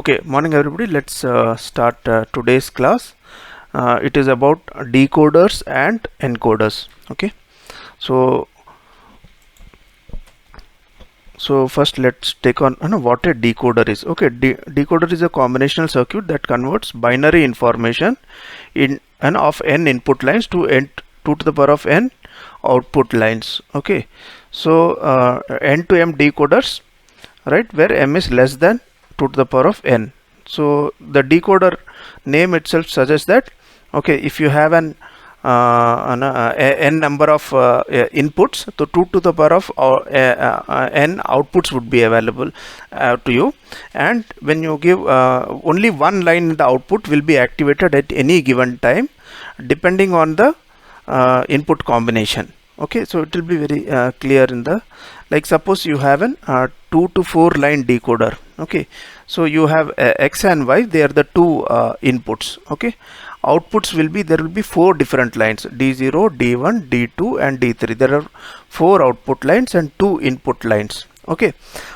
Okay, morning everybody. Let's start today's class. It is about decoders and encoders. Okay, so first let's take on what a decoder is. Okay, decoder is a combinational circuit that converts binary information in and of n input lines to n 2 to the power of n output lines. Okay, so n to m decoders, right, where m is less than 2 to the power of n. So the decoder name itself suggests that, okay, if you have n number of inputs, so 2 to the power of n outputs would be available to you, and when you give only one line in the output will be activated at any given time depending on the input combination. Okay, so it will be very clear in the, like, suppose you have an 2 to 4 line decoder. Okay, so you have x and y, they are the two inputs. Okay, outputs will be, there will be 4 different lines, d0, d1, d2 and d3. There are 4 output lines and 2 input lines. Okay,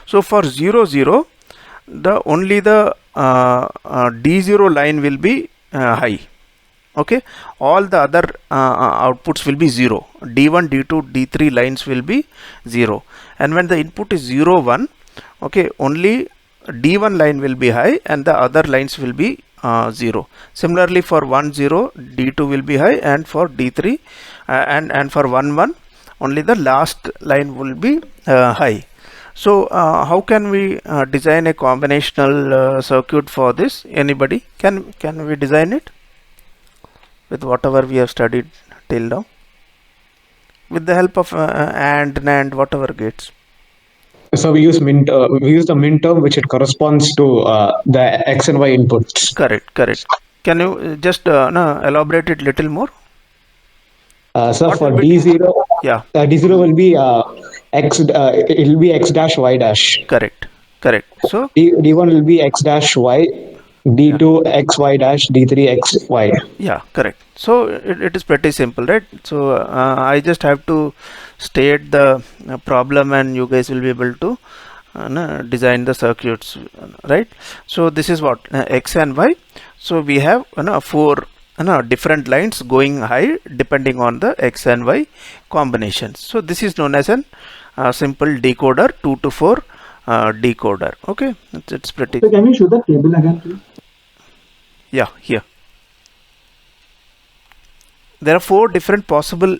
so for 0 0, the only the d0 line will be high. Okay, all the other outputs will be 0. d1, d2, d3 lines will be 0, and when the input is 0 1, okay, only d1 line will be high and the other lines will be 0. Similarly for 1 0, d2 will be high, and for d3 and for 1 1, only the last line will be high. So how can we design a combinational circuit for this? Anybody can we design it with whatever we have studied till now, with the help of and NAND, whatever gates? So we use the min term which it corresponds to the x and y inputs. Correct. Can you just no, elaborate it little more? So What for will be d0, yeah, d0 will be x. It will be x dash y dash. correct. So D1 will be x dash y. yeah, D2 x y dash. D3 x y. yeah, correct. So it is pretty simple, right? So I just have to state the problem and you guys will be able to design the circuits, right? So this is what x and y. So we have 4 different lines going high depending on the x and y combinations. So this is known as an simple decoder, 2 to 4 decoder. Okay, it's pretty. So can you show the table again, please? Yeah, here there are 4 different possible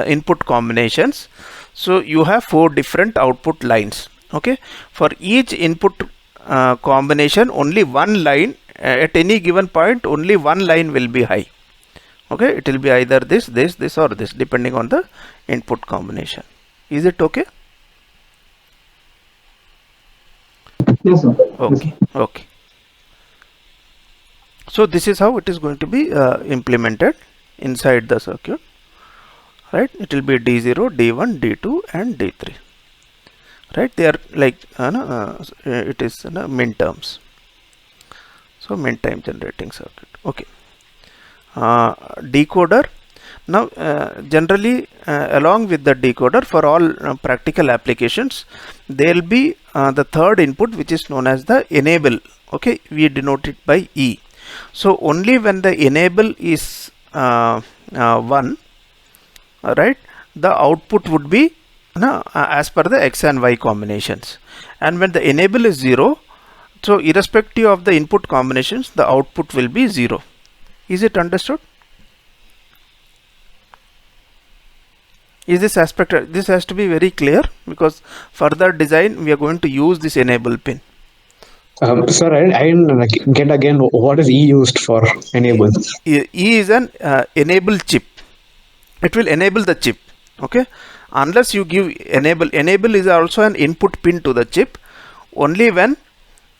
input combinations. So you have 4 different output lines. Okay, for each input combination, only one line at any given point, only one line will be high. Okay, it will be either this or this depending on the input combination. Is it okay? Yes, sir. Okay. So this is how it is going to be implemented inside the circuit, right? It will be d0, d1, d2 and d3, right? They are like it is min terms, so min time generating circuit. Okay, decoder. Now generally along with the decoder, for all practical applications, there will be the third input which is known as the enable. Okay, we denote it by E. So only when the enable is 1, right, the output would be as per the x and y combinations, and when the enable is 0, so irrespective of the input combinations, the output will be 0. Is it understood? Is this aspect, this has to be very clear, because further design we are going to use this enable pin. Sir, I didn't get again what is E used for enable. E is an enable chip. It will enable the chip. Okay, unless you give enable is also an input pin to the chip. Only when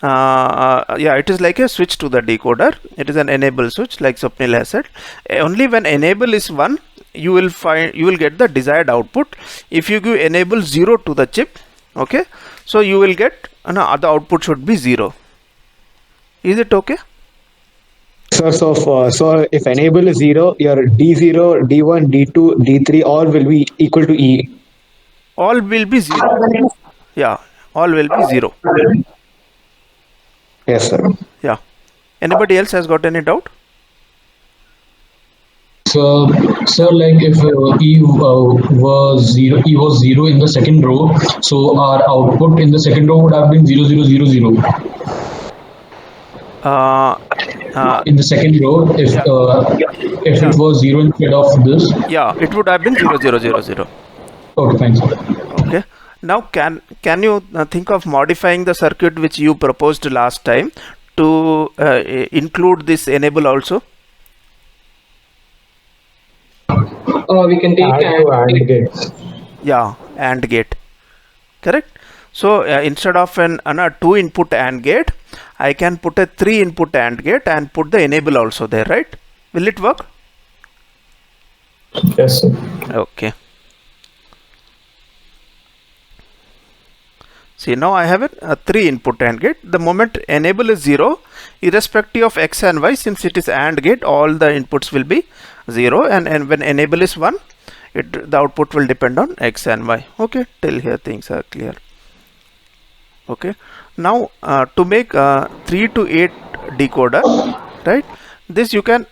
yeah, it is like a switch to the decoder. It is an enable switch, like Swapnil has said. Only when enable is 1, you will get the desired output. If you give enable 0 to the chip, okay, so you will get the output should be 0. Is it okay? So if enable is 0, your D0, D1, D2, D3 all will be equal to E. All will be 0. Yeah, all will be 0. Yes, sir. Yeah. Anybody else has got any doubt? So, like if E was zero in the second row, so our output in the second row would have been 0 0 0 0. Uh, In the second row, Yeah. if Yeah. it was zero instead of this. Yeah, it would have been 0 0 0 0. Okay, fine. Okay. Now can you think of modifying the circuit which you proposed last time to include this enable also? We can take Add to AND gates. Yeah, AND gate. Correct. So instead of an 2 input AND gate, I can put a 3 input AND gate and put the enable also there, right? Will it work? Yes, sir. Okay. See, now I have a 3 input AND gate. The moment enable is 0, irrespective of X and Y, since it is AND gate, all the inputs will be 0, and when enable is 1, the output will depend on X and Y. Okay, till here things are clear. Okay, now to make 3 to 8 decoder, right? This you can,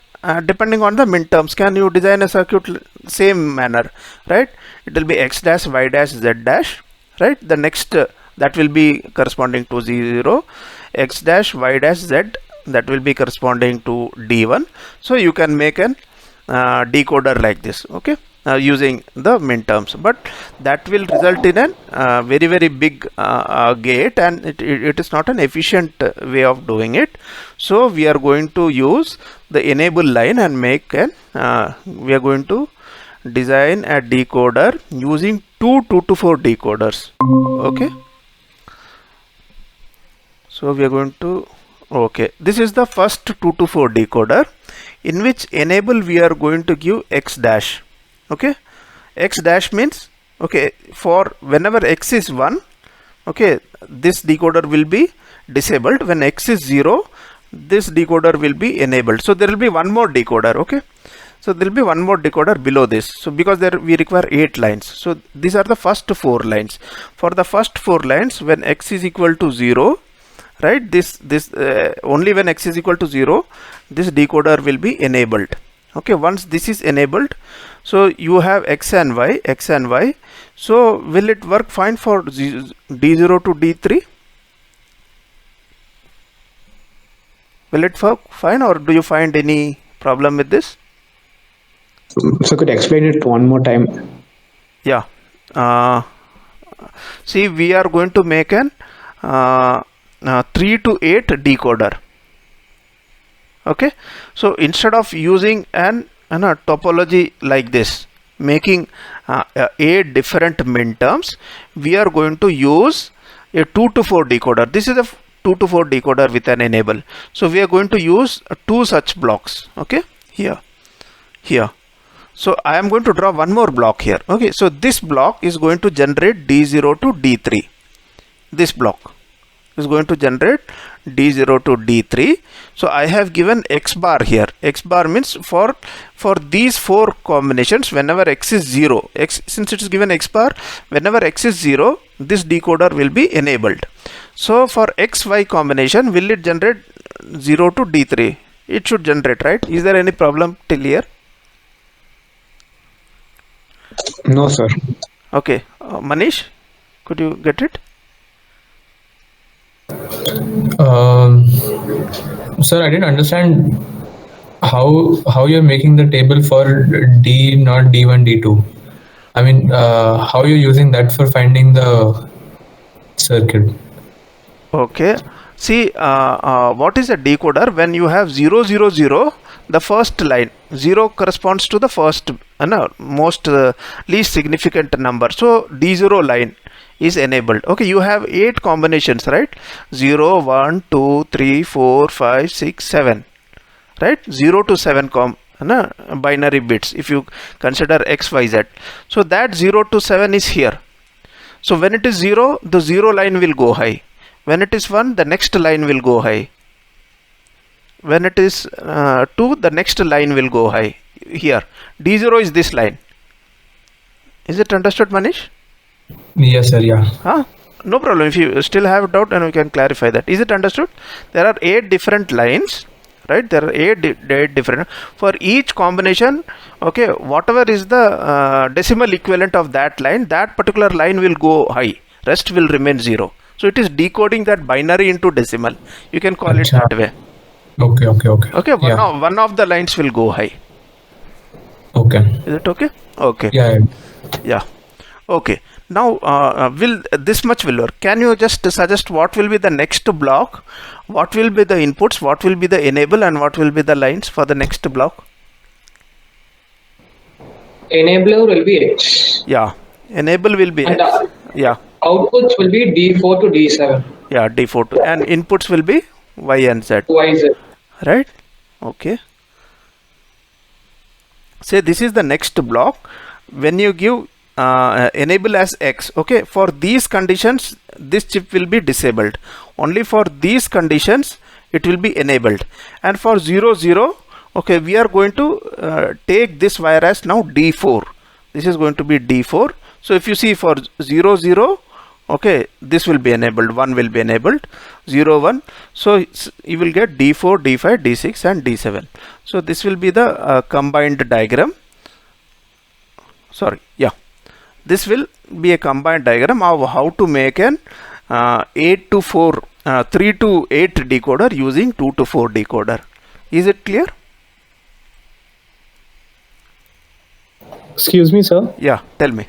depending on the min terms, can you design a circuit same manner, right? It will be X dash, Y dash, Z dash, right? The next that will be corresponding to 0, X dash, Y dash, Z, that will be corresponding to D1. So you can make an decoder like this, okay, using the min terms, but that will result in a very very big gate, and it is not an efficient way of doing it. So we are going to use the enable line and make an we are going to design a decoder using two 2 to 4 decoders. Okay, so we are going to, okay, this is the first 2 to 4 decoder, in which enable we are going to give X dash. Okay, X dash means, okay, for whenever X is 1, okay, this decoder will be disabled. When X is 0, this decoder will be enabled. So there will be one more decoder. Okay, so there will be one more decoder below this. So because there we require 8 lines, so these are the first 4 lines. For the first 4 lines, when X is equal to 0, right, this only when X is equal to 0, this decoder will be enabled. Okay, once this is enabled, so you have X and Y. So will it work fine for D0 to D3? Will it work fine, or do you find any problem with this? So could you explain it one more time? Yeah. See, we are going to make an 3 to 8 decoder. Okay, so instead of using an topology like this, making 8 different min terms, we are going to use a 2 to 4 decoder. This is a 2 to 4 decoder with an enable. So we are going to use 2 such blocks. Okay, here. So I am going to draw one more block here. Okay, so this block is going to generate D0 to D3. This block is going to generate D0 to D3. So I have given X bar here. X bar means for these 4 combinations, whenever X is 0, since it is given X bar, whenever X is 0, this decoder will be enabled. So for XY combination, will it generate 0 to D3? It should generate, right? Is there any problem till here? No, sir. Okay, Manish, could you get it? Sir, I didn't understand how you're making the table for D, not D1, D2. I mean, how you're using that for finding the circuit. Okay, see, what is a decoder? When you have 0 0 0, the first line 0 corresponds to the first most least significant number, so D0 line is enabled. Okay, you have 8 combinations, right? 0 1 2 3 4 5 6 7, right? 0 to 7 binary bits if you consider X Y Z. So that 0 to 7 is here. So when it is 0, the 0 line will go high. When it is 1, the next line will go high. When it is 2, the next line will go high. Here D0 is this line. Is it understood, Manish? Yes, sir. Yeah. Huh? No problem. If you still have doubt, then we can clarify that. Is it understood? There are 8 different lines, right? There are 8 different for each combination. Okay, whatever is the decimal equivalent of that line, that particular line will go high. Rest will remain 0. So it is decoding that binary into decimal. You can call it that way. Okay. Okay, one of the lines will go high. Okay. Is it okay? Okay. Yeah. Okay. Now, will this much will work? Can you just suggest what will be the next block? What will be the inputs? What will be the enable, and what will be the lines for the next block? Enabler will be X. Yeah, enable will be And X. Yeah, outputs will be D4 to D7. yeah, D4 to, and inputs will be Y and Z. YZ. Right? Okay. Say this is the next block. When you give enable as X, okay, for these conditions this chip will be disabled. Only for these conditions it will be enabled. And for 0 0, okay, we are going to take this wire as now D4. This is going to be D4. So if you see for 0 0, okay, this will be enabled, 1 will be enabled, 0 1. So you will get D4, D5, D6 and D7. So this will be the combined diagram. Sorry, yeah, this will be a combined diagram of how to make an 8 to 4 3 to 8 decoder using 2 to 4 decoder. Is it clear? Excuse me, sir. Yeah, tell me.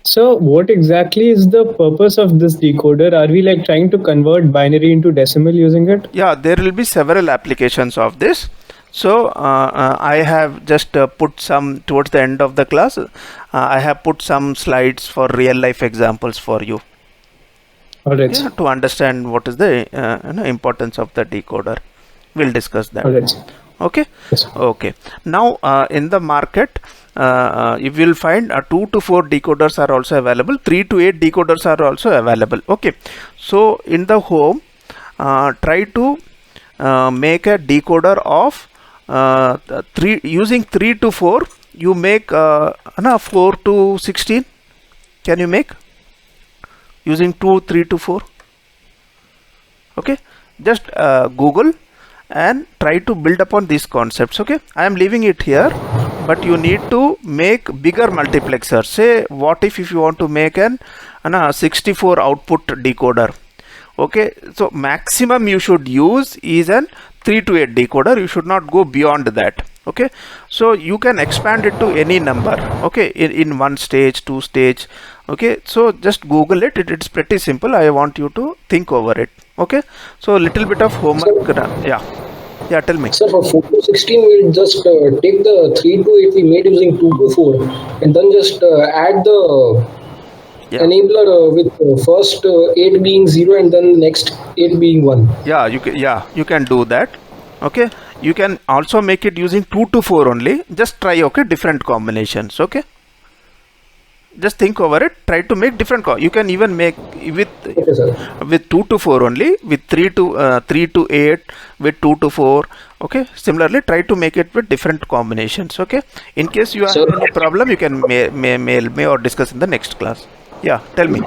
So what exactly is the purpose of this decoder? Are we like trying to convert binary into decimal using it? Yeah, there will be several applications of this. So I have just put some towards the end of the class. I have put some slides for real life examples for you. All right. Yeah, to understand what is the importance of the decoder. We'll discuss that. All right. Okay. Yes. Okay. Now in the market, you will find 2 to 4 decoders are also available. 3 to 8 decoders are also available. Okay. So in the home, try to make a decoder of using 3 to 4. You make 4 to 16. Can you make using 3 to 4? Okay. Just Google and try to build upon these concepts. Okay, I am leaving it here, but you need to make bigger multiplexer. Say what if you want to make an 64 output decoder. Okay, so maximum you should use is an 3 to 8 decoder. You should not go beyond that. Okay, so you can expand it to any number. Okay, in 1 stage, 2 stage. Okay, so just Google it. It's pretty simple. I want you to think over it. Okay, so little bit of homework. Yeah, tell me. Sir, for 4 to 16, we'll just take the 3 to 8 we made using 2 to 4 and then just add the enabler with first 8 being 0 and then next 8 being 1. Yeah, you can do that. Okay, you can also make it using 2 to 4 only. Just try, okay, different combinations. Okay, just think over it. Try to make different. You can even make with 2 to 4 only, with 3 to 8, with 2 to 4. Okay, similarly try to make it with different combinations. Okay, in case you have any problem, you can mail me or discuss in the next class. Yeah, tell me.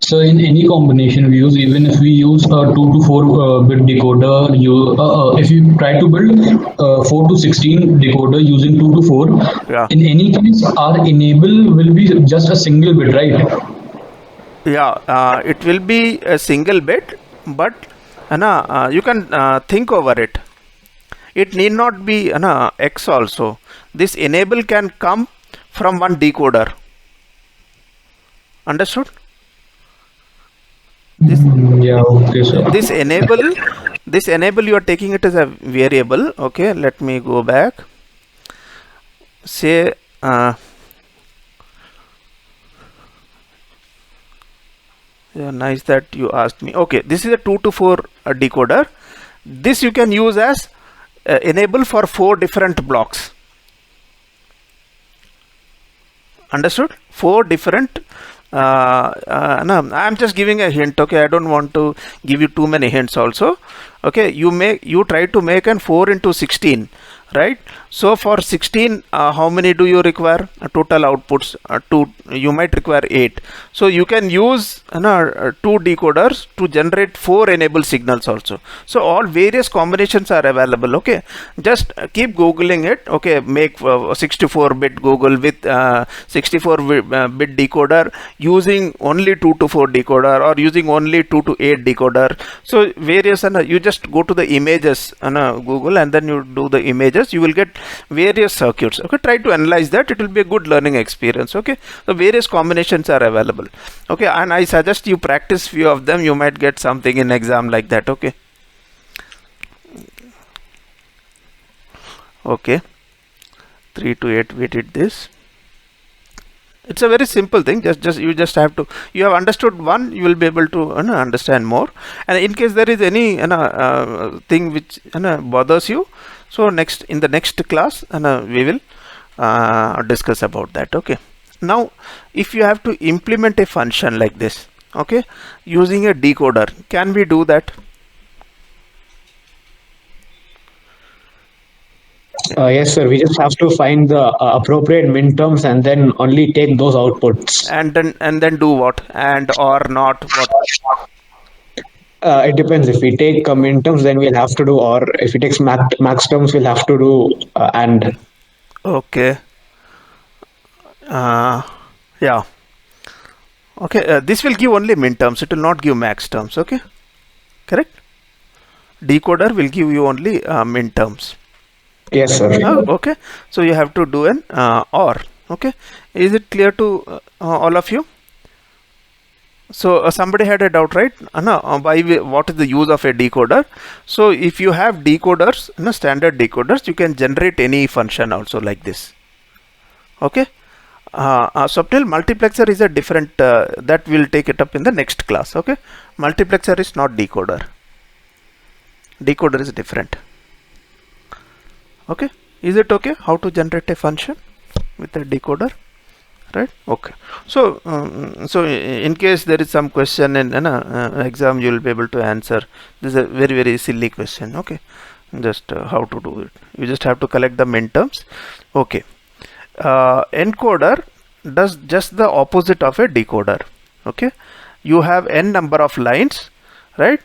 So in any combination we use, even if we use a 2 to 4 bit decoder, if you try to build 4 to 16 decoder using 2 to 4, in any case our enable will be just a single bit, right? Yeah, it will be a single bit, but you can think over it. It need not be X also. This enable can come from one decoder. Understood? Okay, sir. This enable you are taking it as a variable. Okay, let me go back. Say yeah, nice that you asked me. Okay, this is a 2 to 4 decoder. This you can use as enable for 4 different blocks. Understood? 4 different. No, I'm just giving a hint. Okay, I don't want to give you too many hints also. Okay, you try to make an 4 into 16, right? So for 16, how many do you require? Total outputs, you might require 8. So you can use 2 decoders to generate 4 enable signals also. So all various combinations are available. Okay, just keep googling it. Okay, make 64-bit Google with 64-bit decoder using only 2 to 4 decoder, or using only 2 to 8 decoder. So various, and you just go to the images on Google, and then you do the images, you will get various circuits. Okay, try to analyze that. It will be a good learning experience. Okay, so various combinations are available. Okay, and I suggest you practice few of them. You might get something in exam like that. Okay. Okay, 3 to 8 we did this. It's a very simple thing. You just have to, you have understood one, you will be able to understand more. And in case there is any thing which bothers you, so in the next class we will discuss about that. Okay, now if you have to implement a function like this, okay, using a decoder, can we do that? Yes, sir. We just have to find the appropriate min terms and then only take those outputs. And then do what? And or not what? It depends. If we take min terms, then we'll have to do or. If we take max terms, we'll have to do and. Okay. Yeah. Okay. This will give only min terms. It will not give max terms. Okay. Correct. Decoder will give you only min terms. Yes, sir. Okay, so you have to do an OR. Okay, is it clear to all of you? So somebody had a doubt, right? What is the use of a decoder? So if you have decoders, standard decoders, you can generate any function also like this. Okay, Swapnil, multiplexer is a different, that we'll take it up in the next class. Okay, multiplexer is not decoder. Decoder is different. Okay, is it okay how to generate a function with a decoder, right? Okay, so in case there is some question in an exam, you will be able to answer. This is a very silly question. Okay, just how to do it. You just have to collect the min terms. Okay, encoder does just the opposite of a decoder. Okay, you have n number of lines, right?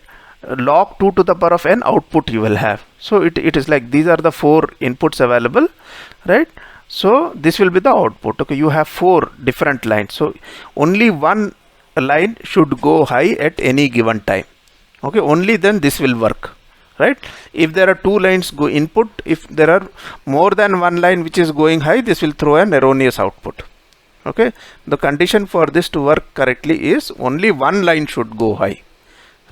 Log 2 to the power of n output you will have. So it is like these are the 4 inputs available, right? So this will be the output. Okay, you have 4 different lines, so only one line should go high at any given time. Okay, only then this will work, right? If there are 2 lines go input, if there are more than one line which is going high, this will throw an erroneous output. Okay, the condition for this to work correctly is only one line should go high,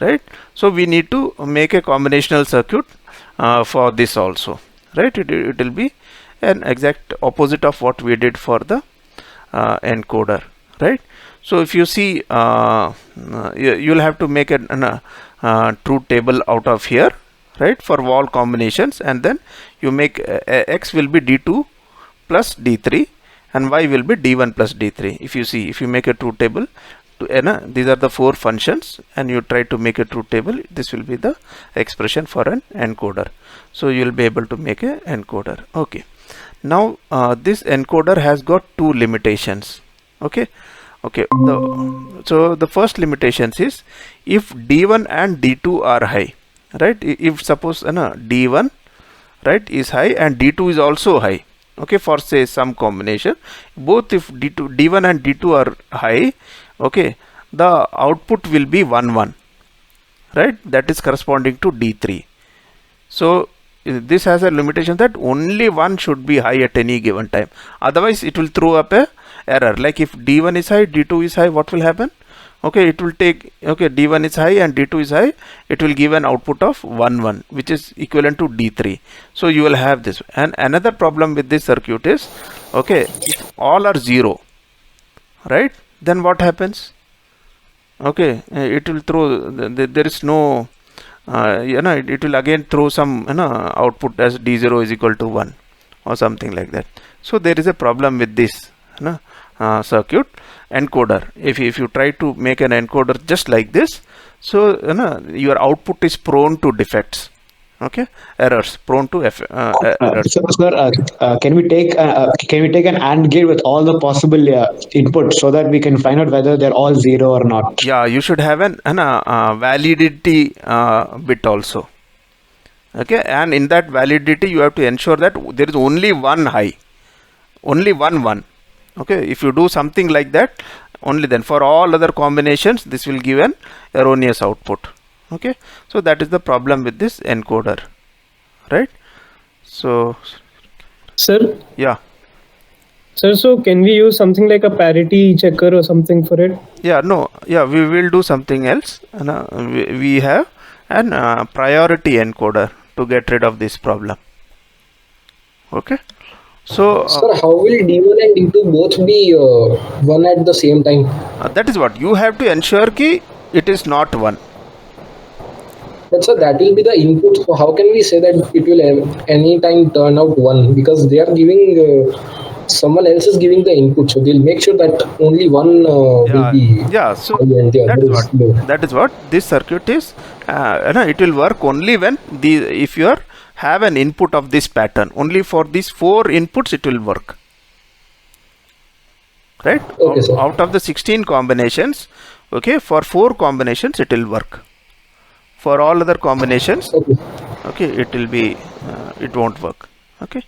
right? So we need to make a combinational circuit for this also, right? It will be an exact opposite of what we did for the encoder, right? So if you see, you'll have to make a truth table out of here, right, for wall combinations, and then you make x will be d2 plus d3 and y will be d1 plus d3. If you see, if you make a truth table, these are the 4 functions, and you try to make a truth table, this will be the expression for an encoder. So you will be able to make a encoder. Okay, now this encoder has got 2 limitations. Okay, so the first limitations is if d1 and d2 are high, right? If suppose d1, right, is high and d2 is also high, okay, for say some combination, both if d1 and d2 are high, okay, the output will be 1 1, right? That is corresponding to d3. So this has a limitation that only one should be high at any given time, otherwise it will throw up a error. Like if d1 is high, d2 is high, what will happen? Okay, it will take, okay, d1 is high and d2 is high, it will give an output of 1 1, which is equivalent to d3. So you will have this. And another problem with this circuit is, okay, if all are 0, right, then what happens? Okay, it will throw, there is no, it will again throw some output as d0 is equal to 1 or something like that. So there is a problem with this circuit encoder. If you try to make an encoder just like this, So your output is prone to defects. Okay, errors, prone to errors. So, sir, can we take an AND gate with all the possible inputs so that we can find out whether they're all 0 or not? Yeah, you should have an validity bit also. Okay, and in that validity you have to ensure that there is only one high, only one. Okay, if you do something like that, only then for all other combinations this will give an erroneous output. Okay, so that is the problem with this encoder, right? So Sir, yeah, sir, so can we use something like a parity checker or something for it? yeah, no, yeah, we will do something else. We have an priority encoder to get rid of this problem. Okay, so Sir, how will D1 and D2 both be 1 at the same time? that is what you have to ensure ki it is not 1. But sir, that will be the input. So how can we say that it will anytime turn out 1? Because they are giving, someone else is giving the input. So they'll make sure that only one will be yeah, so high and the other is low. that is what this circuit is. It will work only when if you have an input of this pattern. Only for these 4 inputs it will work. Right? Okay, sir. Out of the 16 combinations, okay, for 4 combinations it will work. For all other combinations, okay, it will be it won't work. Okay,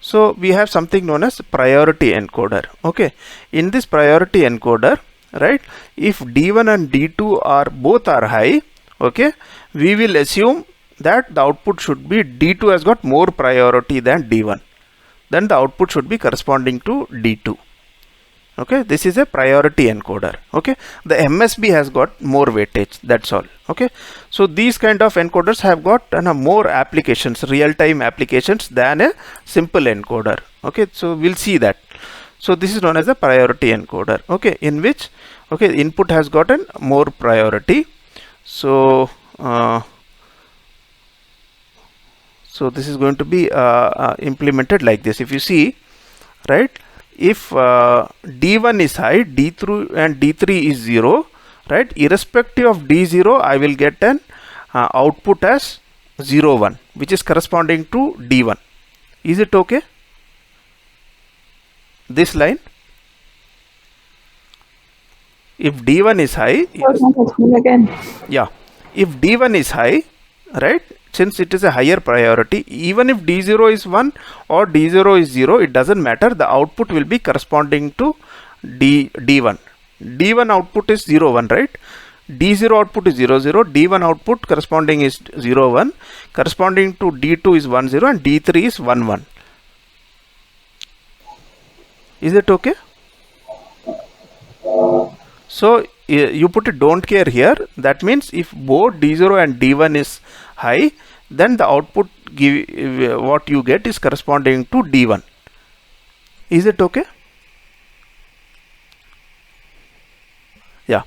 so we have something known as priority encoder. Okay, in this priority encoder, right, if D1 and D2 are both high, okay, we will assume that the output should be D2 has got more priority than D1, then the output should be corresponding to D2. Okay, this is a priority encoder. Okay, the MSB has got more weightage, that's all. Okay, so these kind of encoders have got more applications, real-time applications than a simple encoder. Okay, so we'll see that. So this is known as a priority encoder. Okay, in which input has gotten more priority. So so this is going to be implemented like this. If you see, right, if D1 is high, D3 and D3 is 0, right, irrespective of D0 I will get an output as 0 1, which is corresponding to D1. Is it okay? This line, if D1 is high, yeah, if D1 is high, right, since it is a higher priority, even if D0 is 1 or D0 is 0, it doesn't matter, the output will be corresponding to D1. D1 output is 0 1, right? D0 output is 0 0, D1 output corresponding is 0 1, corresponding to D2 is 1 0 and D3 is 1 1. Is it okay? So you put a don't care here. That means if both D0 and D1 is high, then the output what you get is corresponding to D1. Is it okay? Yeah.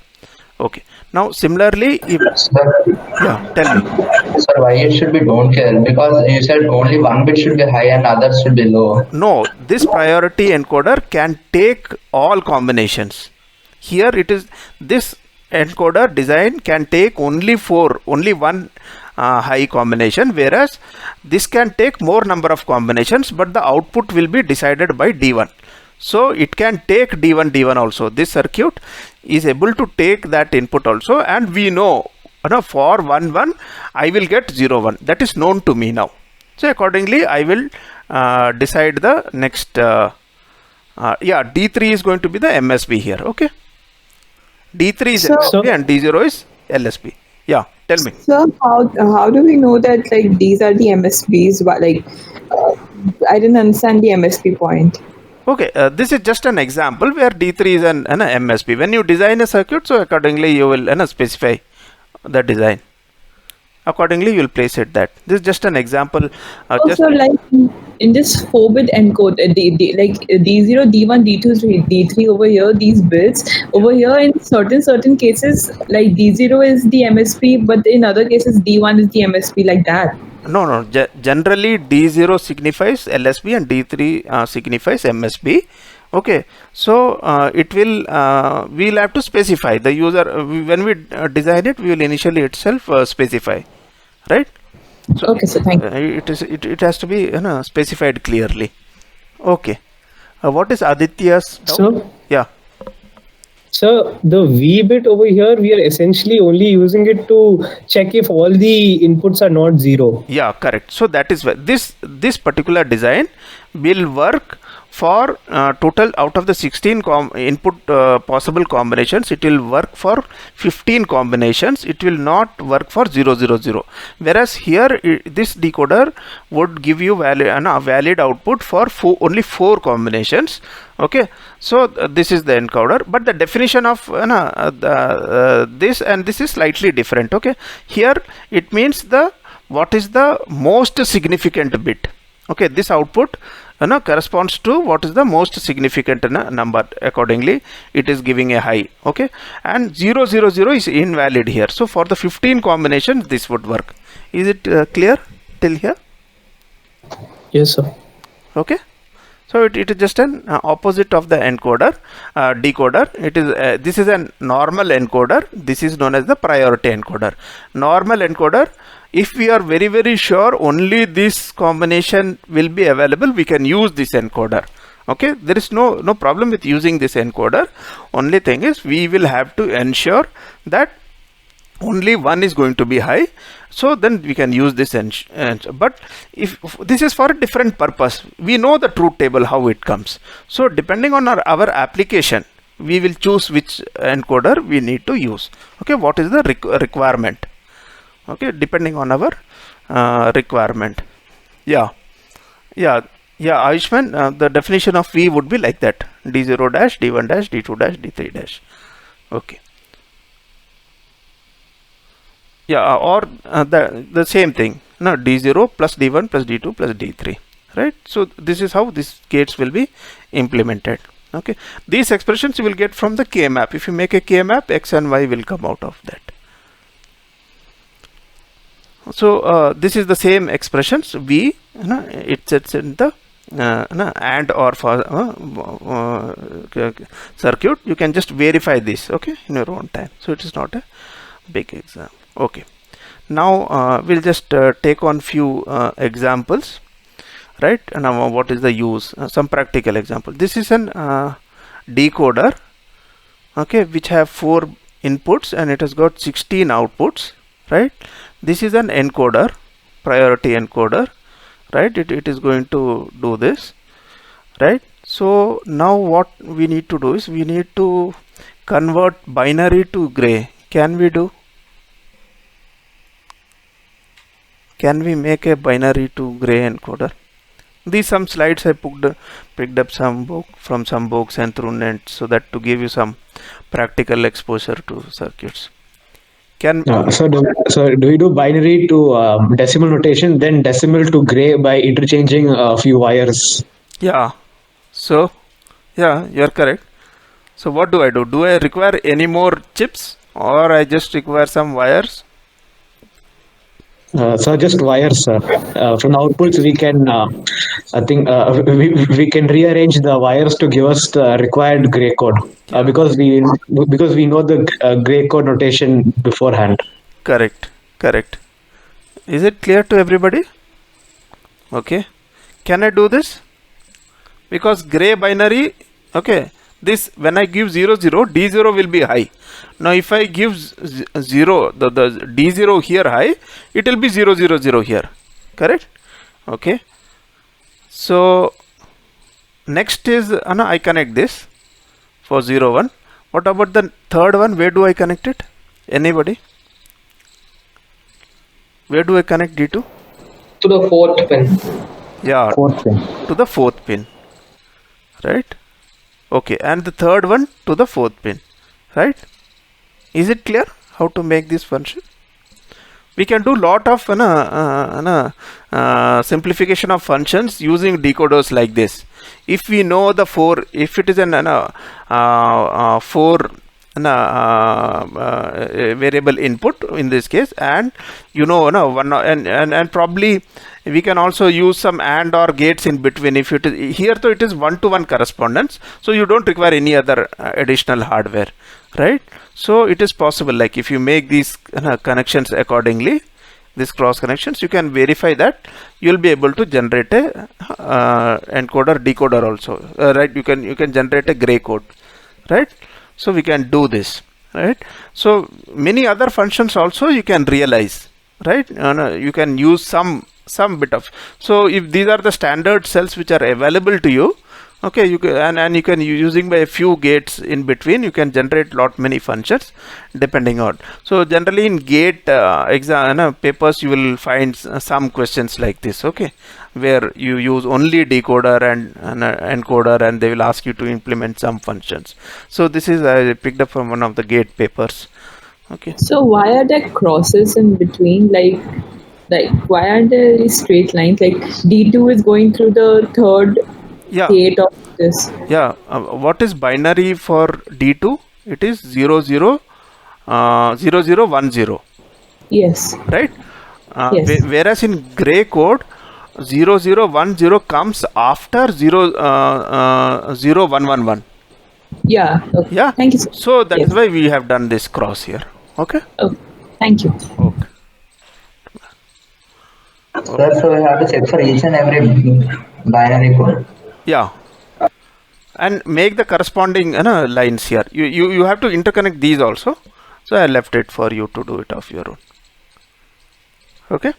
Okay. Now similarly, if yeah, tell me. Sir, why it should be don't care? Because you said only one bit should be high and others should be low. No, this priority encoder can take all combinations. Here it is, this encoder design can take only one high combination, whereas this can take more number of combinations, but the output will be decided by D1. So it can take D1 also. This circuit is able to take that input also, and we know, for 1 1 I will get 0 1. That is known to me now. So accordingly I will decide the next yeah, D3 is going to be the MSB here. Okay, D3 is MSB and D0 is LSB. Yeah, tell me. So how do we know that like these are the MSBs? Like I didn't understand the MSB point. Okay, this is just an example where D3 is an MSB. When you design a circuit, so accordingly you will specify the design. Accordingly you will place it that. This is just an example. Also, like in this 4-bit encode, like D0, D1, D2, D3 over here, these bits over here, in certain cases, like D0 is the MSB, but in other cases D1 is the MSB, like that. No. Generally D0 signifies LSB and D3 signifies MSB. Okay, so it will we'll have to specify the user when we design it. We will initially itself specify, right? So Okay, so thank you. it has to be specified clearly. Okay, what is Aditya's doubt? So, Yeah. so the V bit over here, we are essentially only using it to check if all the inputs are not zero. Yeah, correct. So that is why this particular design will work for total out of the 16 input possible combinations. It will work for 15 combinations. It will not work for 000. Whereas here this decoder would give you valid output for only 4 combinations. Okay, so this is the encoder, but the definition of this and this is slightly different. Okay, here it means what is the most significant bit. Okay, this output corresponds to what is the most significant number. Accordingly, it is giving a high. Okay, and 000 is invalid here. So for the 15 combinations, this would work. Is it clear till here? Yes, sir. Okay. So it is just an opposite of the encoder, decoder. It is this is a normal encoder. This is known as the priority encoder. Normal encoder. If we are very sure only this combination will be available, we can use this encoder. Okay, there is no problem with using this encoder. Only thing is we will have to ensure that only one is going to be high, so then we can use this. But if this is for a different purpose, we know the truth table how it comes. So depending on our application, we will choose which encoder we need to use. Okay, what is the requirement? Okay, depending on our requirement. Yeah, Ayushman, the definition of V would be like that: D0 dash, D1 dash, D2 dash, D3 dash. Okay. Yeah, or the same thing. No, D0 plus D1 plus D2 plus D3. Right. So this is how these gates will be implemented. Okay. These expressions you will get from the K map. If you make a K map, X and Y will come out of that. So this is the same expressions. V, it sets in the and or for circuit. You can just verify this. Okay, in your own time. So it is not a big exam. Okay, now we'll just take on few examples, right? And now what is the use? Some practical example. This is an decoder, okay, which have 4 inputs and it has got 16 outputs, right? This is an encoder, priority encoder, right? It is going to do this, right? So now what we need to do is we need to convert binary to gray. Can we do? Can we make a binary to gray encoder? These some slides I picked up from some books and through net, so that to give you some practical exposure to circuits. Can so do we do binary to decimal notation, then decimal to gray by interchanging a few wires? Yeah. So yeah, you're correct. So what do I do? Do I require any more chips, or I just require some wires? So just wires, sir. From the outputs, we can, I think, we can rearrange the wires to give us the required gray code because we know the gray code notation beforehand. Correct. Is it clear to everybody? Okay. Can I do this? Because gray binary, okay. This when I give 0 0, D0 will be high. Now if I give 0, the D0 here high, it will be 0 0 0 here. Correct? Okay. So next is I connect this for 0 1. What about the third one? Where do I connect it? Anybody? Where do I connect D2? To the 4th pin. Yeah, 4th pin. to the 4th pin. Right? Okay, and the third one to the 4th pin, right? Is it clear how to make this function? We can do lot of simplification of functions using decoders like this. If we know the 4, if it is an 4 variable input in this case, and and probably we can also use some AND or gates in between. If it is here, so it is one-to-one correspondence, so you don't require any other additional hardware, right? So it is possible, like if you make these connections accordingly, these cross connections, you can verify that you will be able to generate a encoder decoder also, right? You can generate a gray code, right? So we can do this, right? So many other functions also you can realize, right? You can use some bit of, so if these are the standard cells which are available to you, okay, you can, and you can using by a few gates in between, you can generate lot many functions depending on. So generally in gate exam papers you will find some questions like this, okay, where you use only decoder and encoder, and they will ask you to implement some functions. So this is I picked up from one of the gate papers. Okay. So why are there crosses in between? Like why are there these straight lines? Like D2 is going through the third gate of this. Yeah. What is binary for D2? It is 00 00 10. Yes. Right. Yes. Whereas in gray code, 0010 comes after 0111. Yeah. Okay. Yeah. Thank you, sir. So that is why we have done this cross here. Okay. Okay. Thank you. Okay. Sir, so we have to check for each and every binary code. Yeah. And make the corresponding lines here. You have to interconnect these also. So I left it for you to do it of your own. Okay.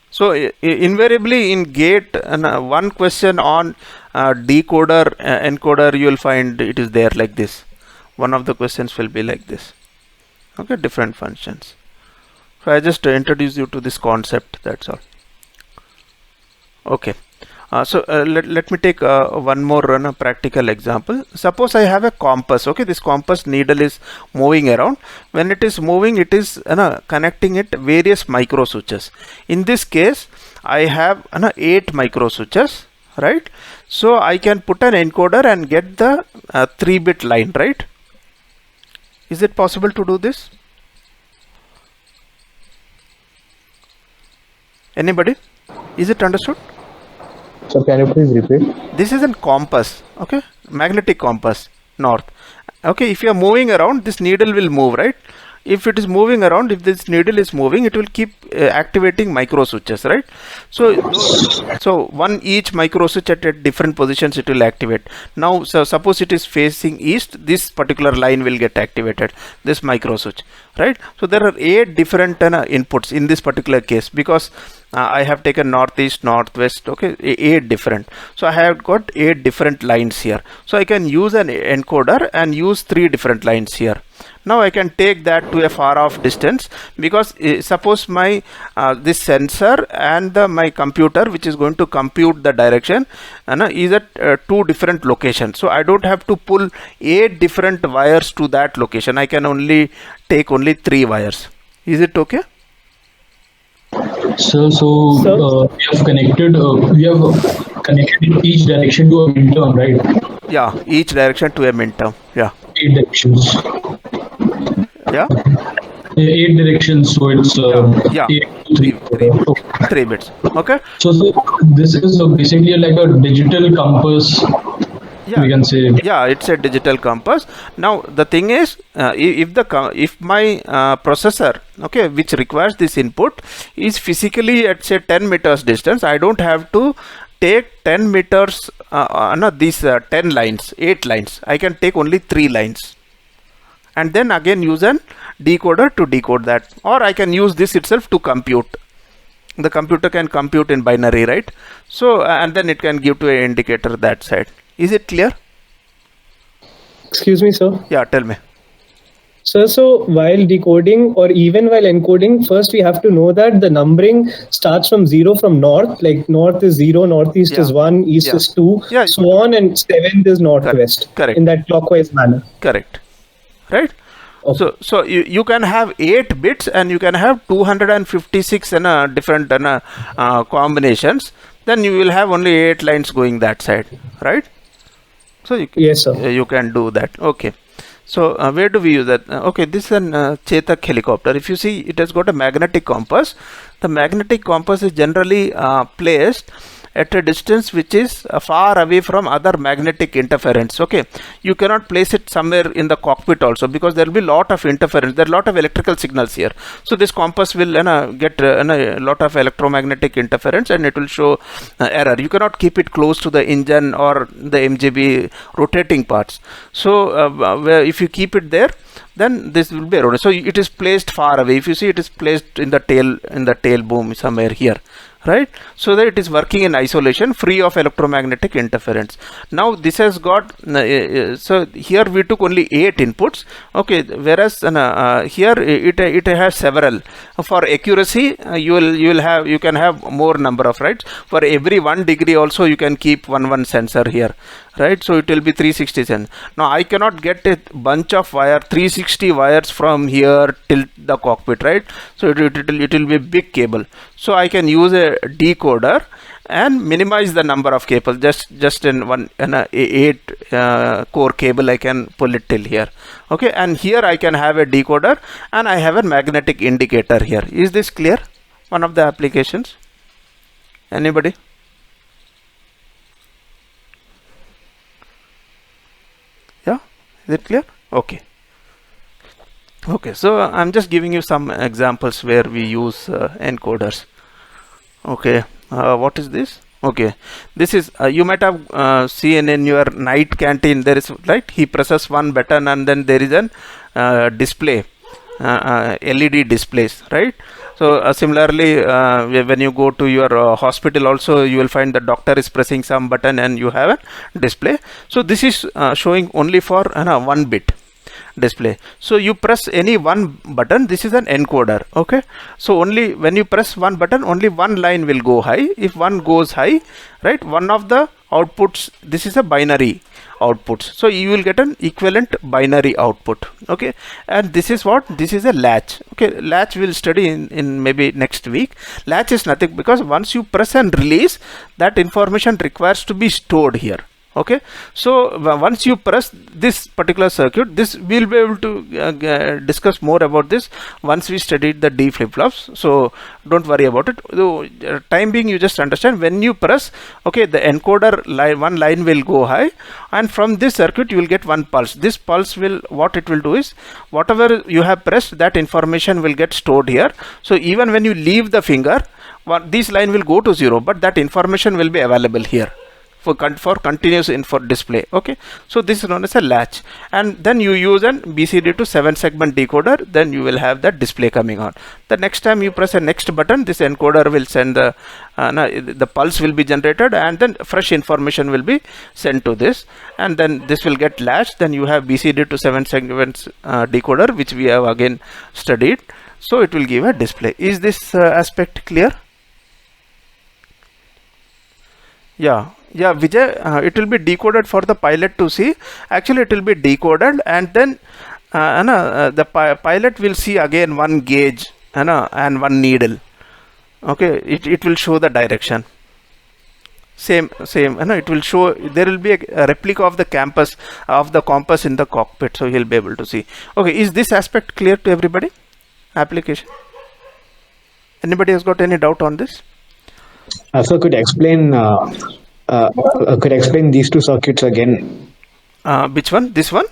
So invariably in gate, one question on decoder, encoder, you will find it is there like this. One of the questions will be like this. Okay, different functions. So I just introduce you to this concept, that's all. Okay. Let me take one more practical example. Suppose I have a compass. Okay, this compass needle is moving around. When it is moving, it is connecting it various micro switches. In this case, I have 8 micro switches, right? So I can put an encoder and get the 3-bit line, right? Is it possible to do this? Anybody? Is it understood? So can you please repeat? This is a compass, okay, magnetic compass, north. Okay, if you are moving around, this needle will move, right? If it is moving around, if this needle is moving, it will keep activating micro switches, right? So one each micro switch at different positions it will activate. Now, so suppose it is facing east, this particular line will get activated, this micro switch, right? So there are 8 different inputs in this particular case, because I have taken northeast, northwest, okay, 8 different. So I have got 8 different lines here. So I can use an encoder and use 3 different lines here. Now I can take that to a far off distance, because suppose my this sensor and my computer, which is going to compute the direction, is at 2 different locations. So I don't have to pull 8 different wires to that location. I can only take 3 wires. Is it okay? So we have connected each direction to a minterm, right? Yeah, each direction to a minterm. Yeah. 8 directions. Yeah. 8 directions. So it's 3 bits. Okay. So this is basically like a digital compass. Yeah. We can say. Yeah, it's a digital compass. Now the thing is, if my processor, okay, which requires this input, is physically at say 10 meters distance, I don't have to take 10 meters. These 10 lines, 8 lines. I can take only 3 lines, and then again use an decoder to decode that, or I can use this itself to compute. The computer can compute in binary, right? So and then it can give to an indicator that side. Is it clear? Excuse me, sir. Yeah, tell me. Sir, so while decoding or even while encoding, first we have to know that the numbering starts from 0 from north, like north is 0, northeast is 1, east is 2, so on, and 7th is northwest. Correct. In that clockwise manner. Correct. Right? Okay. So you can have 8 bits and you can have 256 different combinations. Then you will have only 8 lines going that side, right? So yes, sir. You can do that. Okay. So where do we use that? Okay, this is an Chetak helicopter. If you see, it has got a magnetic compass. The magnetic compass is generally placed at a distance which is far away from other magnetic interference. Okay, you cannot place it somewhere in the cockpit also, because there will be lot of interference. There are lot of electrical signals here, so this compass will get a lot of electromagnetic interference, and it will show error. You cannot keep it close to the engine or the MGB rotating parts. So if you keep it there, then this will be erroneous. So it is placed far away. If you see, it is placed in the tail boom somewhere here, right? So that it is working in isolation, free of electromagnetic interference. Now this has got so here we took only 8 inputs, okay, whereas here it has several. For accuracy, you can have more number of, right? For every 1 degree also you can keep one sensor here, right? So it will be 360 sensors. Now I cannot get a bunch of 360 wires from here till the cockpit, right? So it will be a big cable. So I can use a decoder and minimize the number of cables. Just in 8 core cable I can pull it till here, okay? And here I can have a decoder, and I have a magnetic indicator here. Is this clear? One of the applications. Anybody? Yeah, is it clear? Okay. Okay, so I'm just giving you some examples where we use encoders. Okay, what is this? Okay, this is you might have seen in your night canteen. There is, right, he presses one button and then there is an display, LED displays, right? So similarly, when you go to your hospital also, you will find the doctor is pressing some button and you have a display. So this is showing only for 1 bit display. So you press any one button, this is an encoder, okay? So only when you press one button, only one line will go high. If one goes high, right, one of the outputs, this is a binary outputs, so you will get an equivalent binary output, okay? And this is what, this is a latch, okay? Latch we'll study in maybe next week. Latch is nothing, because once you press and release, that information requires to be stored here, okay? So once you press this particular circuit, this we'll be able to discuss more about this once we studied the D flip-flops, so don't worry about it. Though time being, you just understand when you press, okay, the encoder line, one line will go high, and from this circuit you will get one pulse. This pulse will, what it will do is, whatever you have pressed, that information will get stored here. So even when you leave the finger, this line will go to 0, but that information will be available here for continuous info display, okay? So this is known as a latch, and then you use an BCD to 7 segment decoder, then you will have that display coming on. The next time you press a next button, this encoder will send the pulse will be generated, and then fresh information will be sent to this, and then this will get latched. Then you have BCD to 7 segments decoder, which we have again studied, so it will give a display. Is this aspect clear? Yeah, Vijay, it will be decoded for the pilot to see. Actually, it will be decoded, and then the pilot will see again one gauge and one needle. Okay, it will show the direction. Same. It will show. There will be a replica of the compass in the cockpit, so he'll be able to see. Okay, is this aspect clear to everybody? Application. Anybody has got any doubt on this? So could explain these two circuits again? Which one? This one?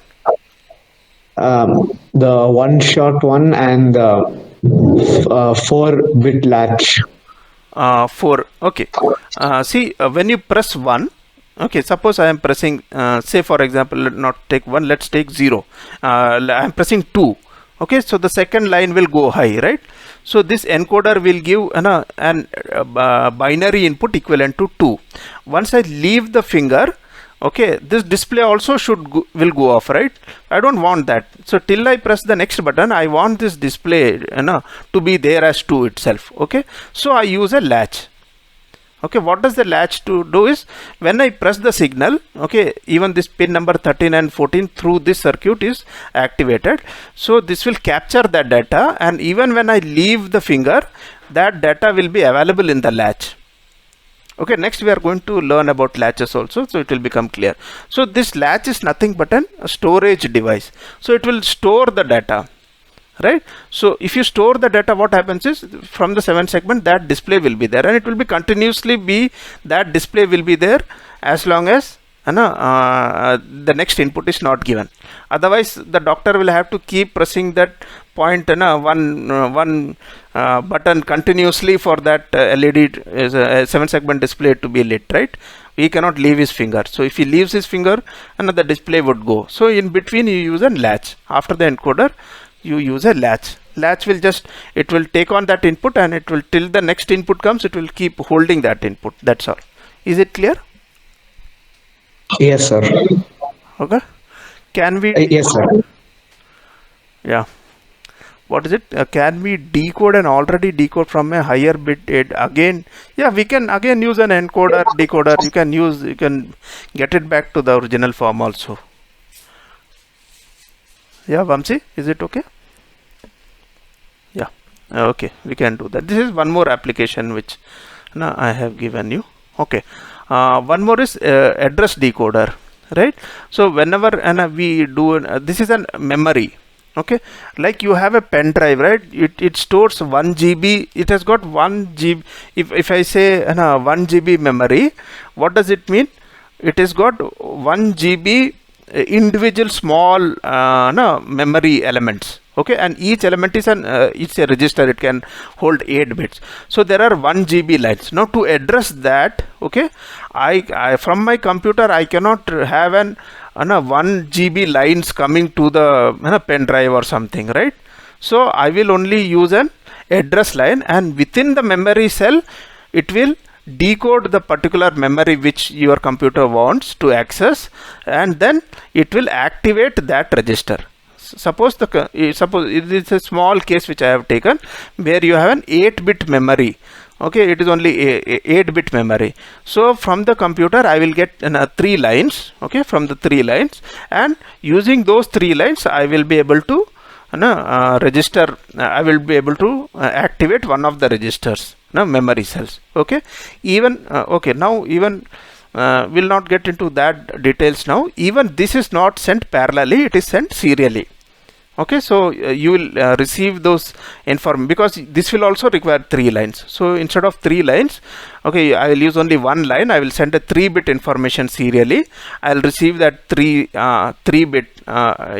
The one short one and the 4-bit latch. 4. Okay. See, when you press 1, okay, suppose I am pressing, say for example, not take 1, let's take 0. I am pressing 2. Okay, so the second line will go high, right? So this encoder will give an binary input equivalent to 2. Once I leave the finger, okay, this display also will go off, right? I don't want that. So till I press the next button, I want this display to be there as 2 itself. Okay, so I use a latch. Okay, what does the latch to do is, when I press the signal, okay, even this pin number 13 and 14 through this circuit is activated. So this will capture that data, and even when I leave the finger, that data will be available in the latch. Okay, next we are going to learn about latches also, so it will become clear. So this latch is nothing but a storage device. So it will store the data, right? So if you store the data, what happens is from the 7 segment that display will be there, and it will be continuously be that display will be there as long as the next input is not given. Otherwise the doctor will have to keep pressing that point one button continuously for that LED is a 7 segment display to be lit, right? He cannot leave his finger. So if he leaves his finger, another display would go. So in between you use a latch. After the encoder you use a latch. Latch will just, it will take on that input, and it will, till the next input comes, it will keep holding that input. That's all. Is it clear? Yes, sir. Okay. Can we? Yes, sir. Yeah. What is it? Can we decode and already decode from a higher bit again? Yeah, we can again use an encoder, decoder. You can get it back to the original form also. Yeah, Vamsi, is it okay? Yeah. Okay, we can do that. This is one more application which I have given you. Okay. One more is address decoder, right? So whenever we do this is a memory. Okay, like you have a pen drive, right? It stores 1 GB. It has got 1 GB. If I say 1 GB memory, what does it mean? It has got 1 GB individual small memory elements. Okay, and each element is it's a register. It can hold 8 bits. So there are 1 GB lines. Now to address that, okay, I from my computer I cannot have an 1 GB lines coming to the pen drive or something, right? So I will only use an address line, and within the memory cell it will decode the particular memory which your computer wants to access, and then it will activate that register. Suppose it is a small case which I have taken, where you have an 8-bit memory. Okay, it is only a 8-bit memory. So from the computer I will get 3 lines. Okay, from the 3 lines, and using those 3 lines I will be able to register. I will be able to activate one of the registers, memory cells. Okay, even okay, now even will not get into that details now. Even this is not sent parallelly, it is sent serially. Okay, so you will receive those information, because this will also require 3 lines. So instead of 3 lines, okay, I will use only 1 line. I will send a 3-bit information serially. I will receive that 3-bit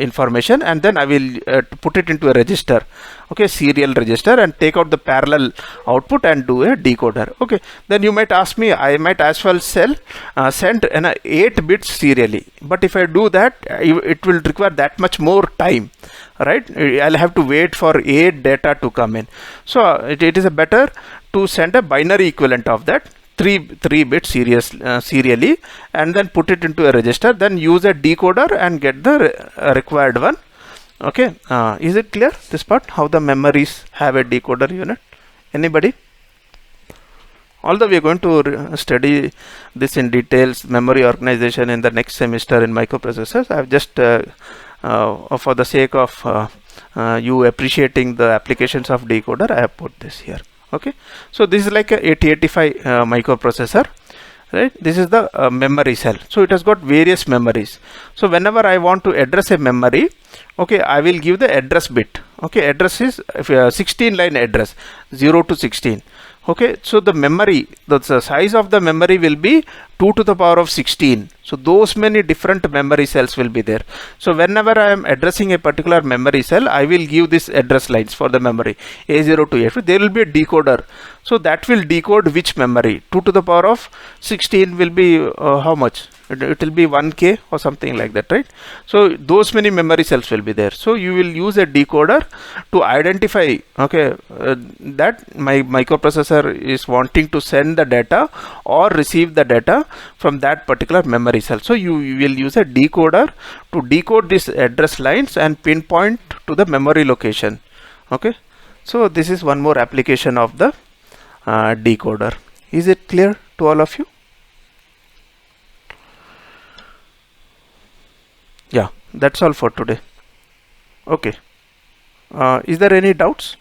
information, and then I will put it into a register, okay, serial register, and take out the parallel output and do a decoder. Okay, then you might ask me, I might as well send 8 bits serially, but if I do that, it will require that much more time, right? I'll have to wait for 8 data to come in. So it is a better to send a binary equivalent of that 3 bit serially, and then put it into a register, then use a decoder and get the required one. Okay, is it clear, this part, how the memories have a decoder unit? Anybody? Although we are going to study this in details, memory organization, in the next semester in microprocessors, I have just for the sake of you appreciating the applications of decoder, I have put this here. Okay, so this is like a 8085 microprocessor, right? This is the memory cell. So it has got various memories. So whenever I want to address a memory, okay, I will give the address bit. Okay, address is 16 line address, 0 to 16. Okay, so the memory, the size of the memory will be 2 to the power of 16. So those many different memory cells will be there. So whenever I am addressing a particular memory cell, I will give this address lines for the memory A0 to A2. There will be a decoder. So that will decode which memory. 2 to the power of 16 will be how much? It will be 1K or something like that, right? So those many memory cells will be there. So you will use a decoder to identify, okay, that my microprocessor is wanting to send the data or receive the data from that particular memory cell. So you will use a decoder to decode these address lines and pinpoint to the memory location. Okay, so this is one more application of the decoder. Is it clear to all of you? Yeah, that's all for today. Okay, is there any doubts?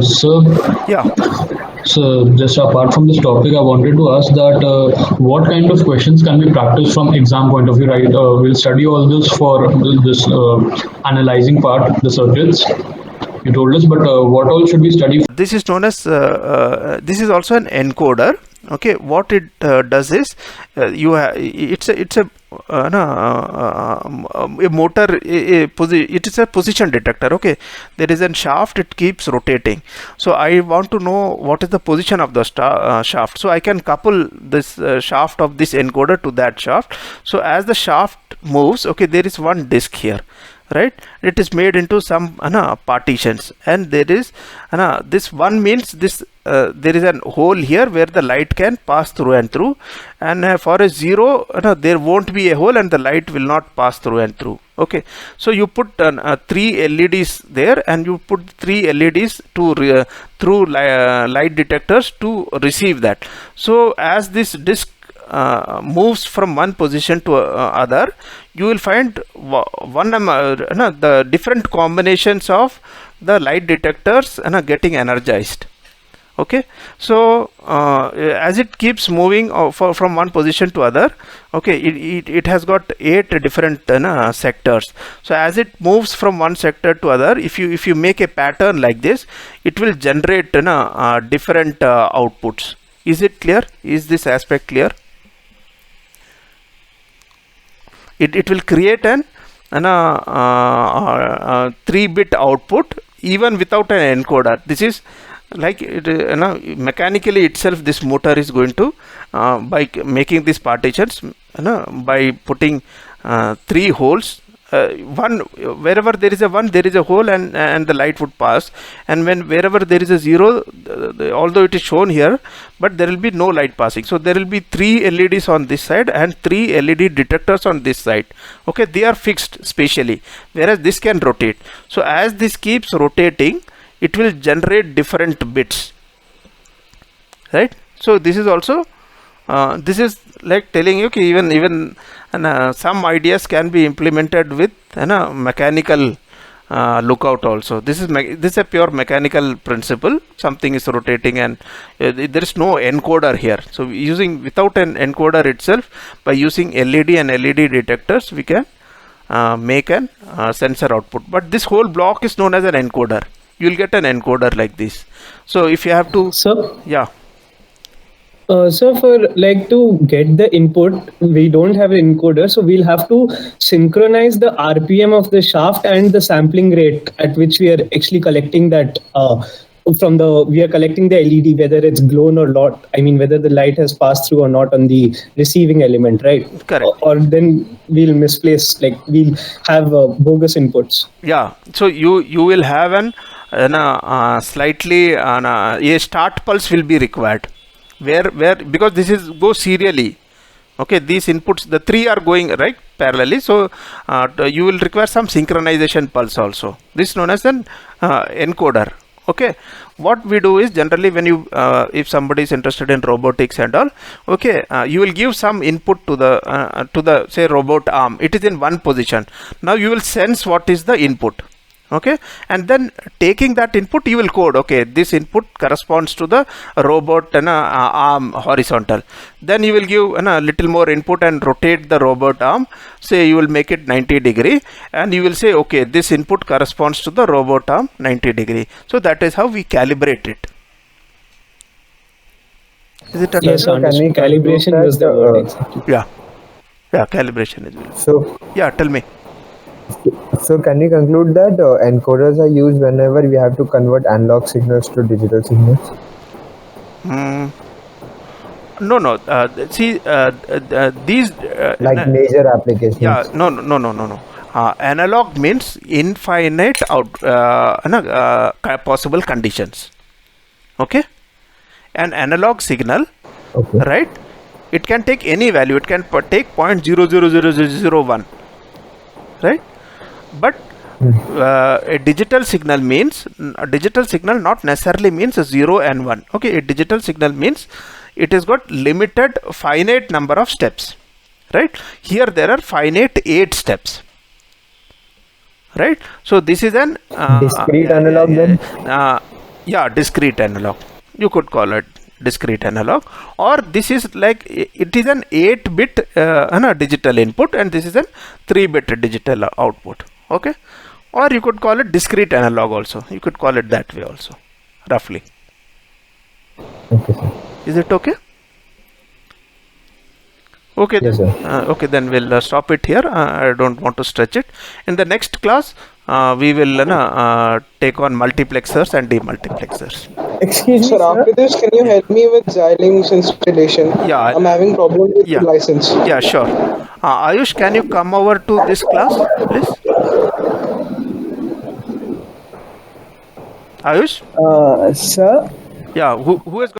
Sir, Yeah. So just apart from this topic, I wanted to ask that what kind of questions can be practiced from exam point of view, right? We'll study all this for this analyzing part, the circuits you told us, but what all should we study? This is known as this is also an encoder. Okay, what it does is it's a motor, it is a position detector. Okay, there is a shaft, it keeps rotating, so I want to know what is the position of the shaft, so I can couple this shaft of this encoder to that shaft. So as the shaft moves, okay, there is one disc here, right? It is made into some partitions, and there is this one means this there is a hole here where the light can pass through and through, and for a 0 there won't be a hole and the light will not pass through and through. Okay, so you put 3 LEDs there, and you put 3 LEDs to through light detectors to receive that. So as this disc moves from one position to other, you will find the different combinations of the light detectors getting energized. Okay, so as it keeps moving from one position to other, okay, it has got 8 different sectors. So as it moves from one sector to other, if you make a pattern like this, it will generate different outputs. Is it clear? Is this aspect clear? It will create an 3-bit output even without an encoder. This is like mechanically itself, this motor is going to by making these partitions by putting 3 holes, one wherever there is a 1 there is a hole, and the light would pass, and wherever there is a 0, although it is shown here, but there will be no light passing. So there will be 3 LEDs on this side and 3 LED detectors on this side. Okay, they are fixed spatially, whereas this can rotate. So as this keeps rotating, it will generate different bits, right? So this is also this is like telling you, okay, even some ideas can be implemented with mechanical lookout also. This is a pure mechanical principle. Something is rotating, and there is no encoder here. So without an encoder itself, by using LED and LED detectors, we can make an sensor output. But this whole block is known as an encoder. You will get an encoder like this. So if you have to, yeah. So for to get the input, we don't have an encoder, so we'll have to synchronize the RPM of the shaft and the sampling rate at which we are actually collecting that we are collecting the LED, whether it's glown or not. I mean, whether the light has passed through or not on the receiving element, right? Correct. Or then we'll misplace, we'll have bogus inputs. Yeah. So you will have slightly a start pulse will be required. Where because this go serially, okay, these inputs, the 3 are going right parallelly, so you will require some synchronization pulse also. This is known as an encoder. Okay, what we do is generally when you if somebody is interested in robotics and all, okay, you will give some input to the say robot arm. It is in one position. Now you will sense what is the input. Okay, and then taking that input, you will code, okay, this input corresponds to the robot arm horizontal. Then you will give a little more input and rotate the robot arm. Say you will make it 90 degree, and you will say, okay, this input corresponds to the robot arm 90 degree. So that is how we calibrate it. Is it yes, calibration was the word. Exactly. Yeah, calibration is very. So yeah, tell me. So can you conclude that encoders are used whenever we have to convert analog signals to digital signals? No. See, these major applications. Yeah, no. Analog means infinite possible conditions. Okay, an analog signal, okay, right? It can take any value. It can take 0.000001, right? But a digital signal not necessarily means 0 and 1. Okay, a digital signal means it has got limited finite number of steps, right? Here there are finite 8 steps, right? So this is an discrete analog then? Yeah, discrete analog. you could call it discrete analog, or this is like it is an 8-bit digital input and this is an 3-bit digital output. Okay, or you could call it discrete analog also. You could call it that way also, roughly. Okay, sir. Is it okay? Okay, Yes, then, sir. okay, then we'll stop it here. I don't want to stretch it. In the next class, we will take on multiplexers and demultiplexers. Excuse me, sir. After this, can you help me with Xilinx installation? Yeah, I'm having problem with yeah. the license. Yeah, sure. Ayush, can you come over to this class, please? Ayush? Sir? Yeah, who is